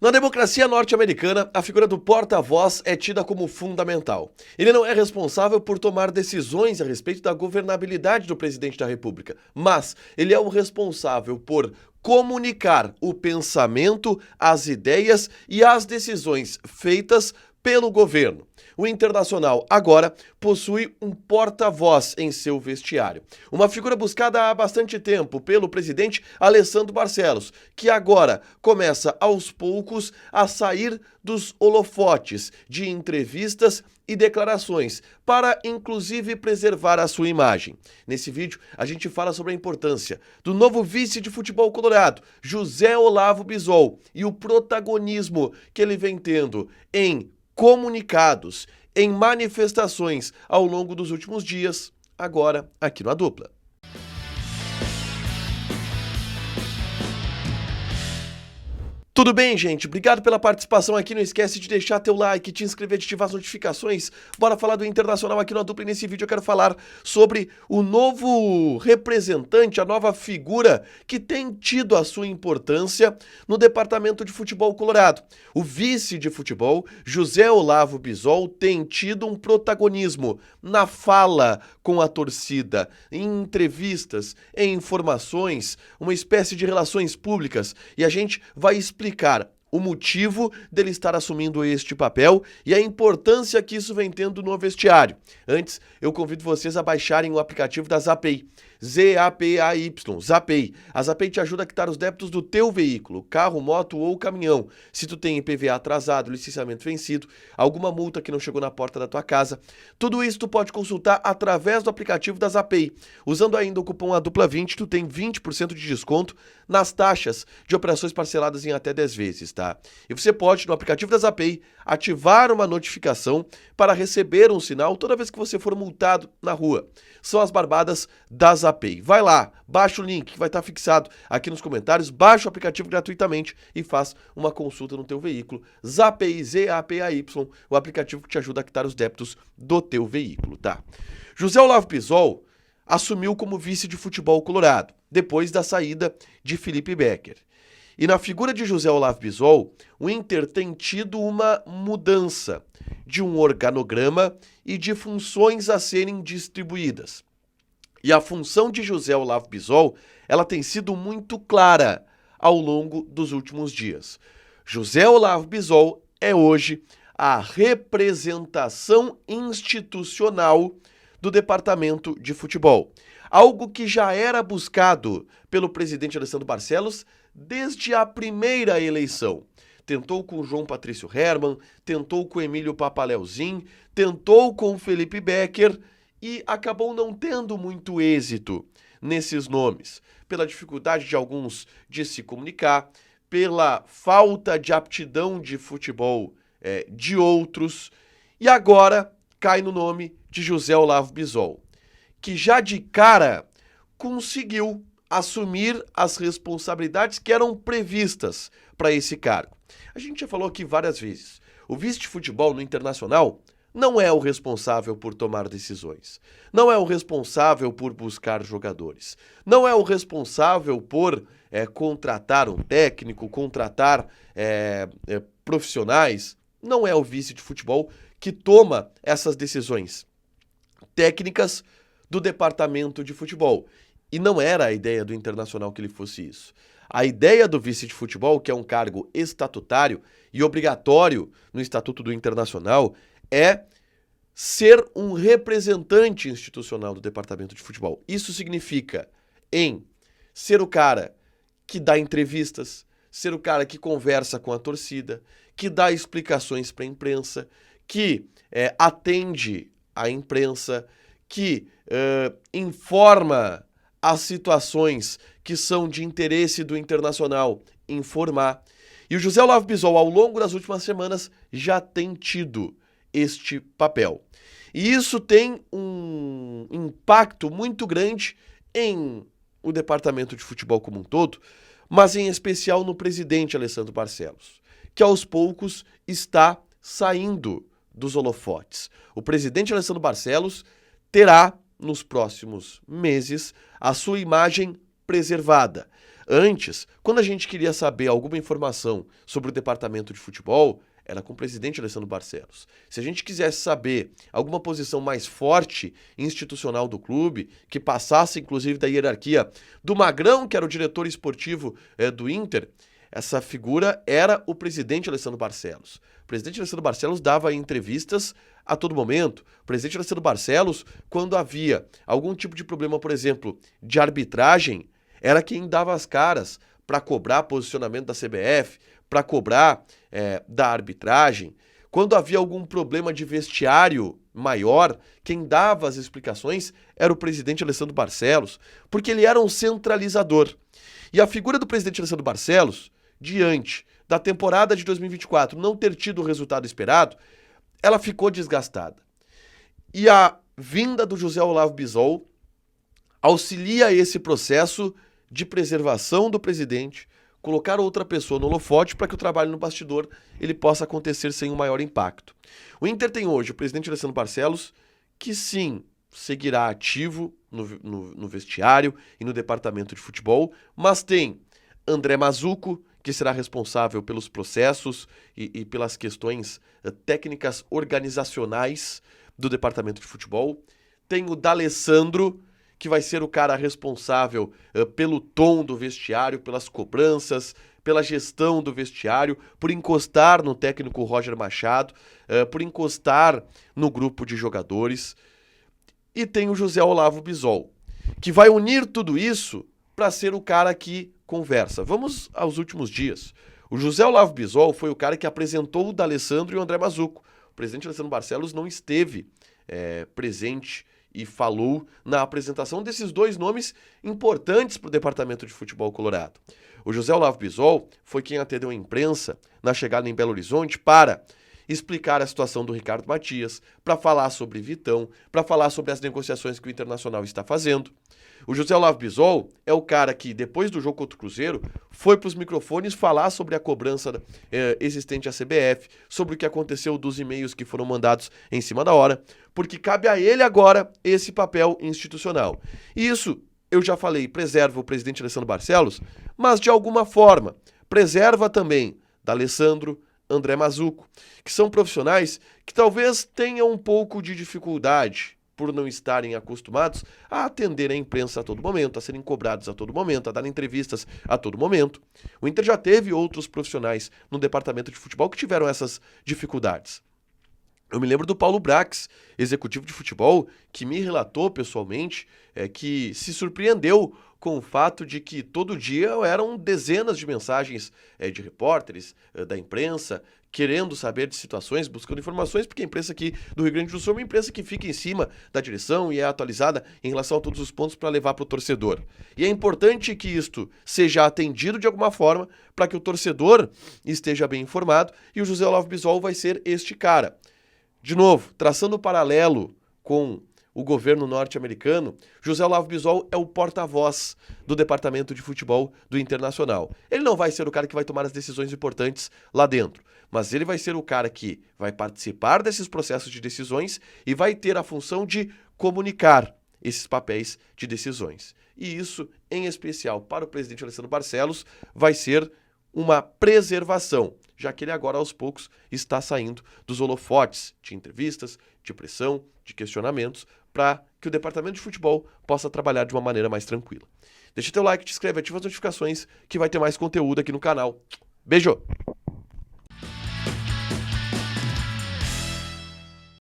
Na democracia norte-americana, a figura do porta-voz é tida como fundamental. Ele não é responsável por tomar decisões a respeito da governabilidade do presidente da República, mas ele é o responsável por comunicar o pensamento, as ideias e as decisões feitas pelo governo. O Internacional agora possui um porta-voz em seu vestiário. Uma figura buscada há bastante tempo pelo presidente Alessandro Barcelos, que agora começa aos poucos a sair dos holofotes de entrevistas e declarações, para inclusive preservar a sua imagem. Nesse vídeo, a gente fala sobre a importância do novo vice de futebol colorado, José Olavo Bisol, e o protagonismo que ele vem tendo em comunicados, em manifestações ao longo dos últimos dias, agora aqui no A Dupla. Tudo bem, gente? Obrigado pela participação aqui. Não esquece de deixar teu like, te inscrever, de ativar as notificações. Bora falar do Internacional aqui no A Dupla. E nesse vídeo eu quero falar sobre o novo representante, a nova figura que tem tido a sua importância no departamento de futebol colorado. O vice de futebol, José Olavo Bisol, tem tido um protagonismo na fala com a torcida, em entrevistas, em informações, uma espécie de relações públicas. E a gente vai explicar o motivo dele estar assumindo este papel e a importância que isso vem tendo no vestiário. Antes, eu convido vocês a baixarem o aplicativo da Zapay. Z-A-P-A-Y, Zapay. A Zapay te ajuda a quitar os débitos do teu veículo, carro, moto ou caminhão. Se tu tem IPVA atrasado, licenciamento vencido, alguma multa que não chegou na porta da tua casa, tudo isso tu pode consultar através do aplicativo da Zapay. Usando ainda o cupom ADUPLA20, tu tem 20% de desconto nas taxas de operações parceladas em até 10 vezes, tá? E você pode, no aplicativo da Zapay, ativar uma notificação para receber um sinal toda vez que você for multado na rua. São as barbadas da Zapay. Vai lá, baixa o link que vai estar fixado aqui nos comentários, baixa o aplicativo gratuitamente e faz uma consulta no teu veículo. Zapay, Z-A-P-A-Y, o aplicativo que te ajuda a quitar os débitos do teu veículo, tá? José Olavo Bisol assumiu como vice de futebol colorado, depois da saída de Felipe Becker. E na figura de José Olavo Bisol, o Inter tem tido uma mudança de um organograma e de funções a serem distribuídas. E a função de José Olavo Bisol, ela tem sido muito clara ao longo dos últimos dias. José Olavo Bisol é hoje a representação institucional do departamento de futebol. Algo que já era buscado pelo presidente Alessandro Barcelos desde a primeira eleição. Tentou com João Patrício Hermann, tentou com Emílio Papaleuzinho, tentou com Felipe Becker e acabou não tendo muito êxito nesses nomes, pela dificuldade de alguns de se comunicar, pela falta de aptidão de futebol de outros, e agora cai no nome de José Olavo Bisol, que já de cara conseguiu assumir as responsabilidades que eram previstas para esse cargo. A gente já falou aqui várias vezes, o vice de futebol no Internacional não é o responsável por tomar decisões, não é o responsável por buscar jogadores, não é o responsável por contratar um técnico, contratar profissionais, não é o vice de futebol que toma essas decisões técnicas do departamento de futebol. E não era a ideia do Internacional que ele fosse isso. A ideia do vice de futebol, que é um cargo estatutário e obrigatório no Estatuto do Internacional, é ser um representante institucional do departamento de futebol. Isso significa em ser o cara que dá entrevistas, ser o cara que conversa com a torcida, que dá explicações para a imprensa, que atende a imprensa, que informa as situações que são de interesse do Internacional, informar. E o José Olavo Bisol, ao longo das últimas semanas, já tem tido este papel. E isso tem um impacto muito grande em o departamento de futebol como um todo, mas em especial no presidente Alessandro Barcelos, que aos poucos está saindo dos holofotes. O presidente Alessandro Barcelos terá, nos próximos meses, a sua imagem preservada. Antes, quando a gente queria saber alguma informação sobre o departamento de futebol, era com o presidente Alessandro Barcelos. Se a gente quisesse saber alguma posição mais forte institucional do clube, que passasse inclusive da hierarquia do Magrão, que era o diretor esportivo do Inter, essa figura era o presidente Alessandro Barcelos. O presidente Alessandro Barcelos dava entrevistas a todo momento. O presidente Alessandro Barcelos, quando havia algum tipo de problema, por exemplo, de arbitragem, era quem dava as caras para cobrar posicionamento da CBF, para cobrar da arbitragem. Quando havia algum problema de vestiário maior, quem dava as explicações era o presidente Alessandro Barcelos, porque ele era um centralizador. E a figura do presidente Alessandro Barcelos, diante da temporada de 2024 não ter tido o resultado esperado, ela ficou desgastada. E a vinda do José Olavo Bisol auxilia esse processo de preservação do presidente, colocar outra pessoa no holofote para que o trabalho no bastidor ele possa acontecer sem um maior impacto. O Inter tem hoje o presidente Alessandro Barcelos, que sim, seguirá ativo no vestiário e no departamento de futebol, mas tem André Mazzuco, que será responsável pelos processos e pelas questões técnicas organizacionais do departamento de futebol. Tem o D'Alessandro, que vai ser o cara responsável pelo tom do vestiário, pelas cobranças, pela gestão do vestiário, por encostar no técnico Roger Machado, por encostar no grupo de jogadores. E tem o José Olavo Bisol, que vai unir tudo isso para ser o cara que conversa. Vamos aos últimos dias. O José Olavo Bisol foi o cara que apresentou o D'Alessandro e o André Mazzuco. O presidente Alessandro Barcelos não esteve presente e falou na apresentação desses dois nomes importantes para o departamento de futebol colorado. O José Olavo Bisol foi quem atendeu a imprensa na chegada em Belo Horizonte para explicar a situação do Ricardo Matias, para falar sobre Vitão, para falar sobre as negociações que o Internacional está fazendo. O José Olavo Bisol é o cara que, depois do jogo contra o Cruzeiro, foi para os microfones falar sobre a cobrança existente à CBF, sobre o que aconteceu dos e-mails que foram mandados em cima da hora, porque cabe a ele agora esse papel institucional. E isso, eu já falei, preserva o presidente Alessandro Barcelos, mas de alguma forma preserva também D'Alessandro, André Mazzuco, que são profissionais que talvez tenham um pouco de dificuldade por não estarem acostumados a atender a imprensa a todo momento, a serem cobrados a todo momento, a dar entrevistas a todo momento. O Inter já teve outros profissionais no departamento de futebol que tiveram essas dificuldades. Eu me lembro do Paulo Brax, executivo de futebol, que me relatou pessoalmente que se surpreendeu com o fato de que todo dia eram dezenas de mensagens de repórteres, da imprensa, querendo saber de situações, buscando informações, porque a imprensa aqui do Rio Grande do Sul é uma imprensa que fica em cima da direção e é atualizada em relação a todos os pontos para levar para o torcedor. E é importante que isto seja atendido de alguma forma para que o torcedor esteja bem informado, e o José Olavo Bisol vai ser este cara. De novo, traçando o paralelo com o governo norte-americano, José Olavo Bisol é o porta-voz do departamento de futebol do Internacional. Ele não vai ser o cara que vai tomar as decisões importantes lá dentro, mas ele vai ser o cara que vai participar desses processos de decisões e vai ter a função de comunicar esses papéis de decisões. E isso, em especial para o presidente Alessandro Barcelos, vai ser uma preservação, já que ele agora aos poucos está saindo dos holofotes de entrevistas, de pressão, de questionamentos, para que o departamento de futebol possa trabalhar de uma maneira mais tranquila. Deixa teu like, te inscreve, ativa as notificações que vai ter mais conteúdo aqui no canal. Beijo!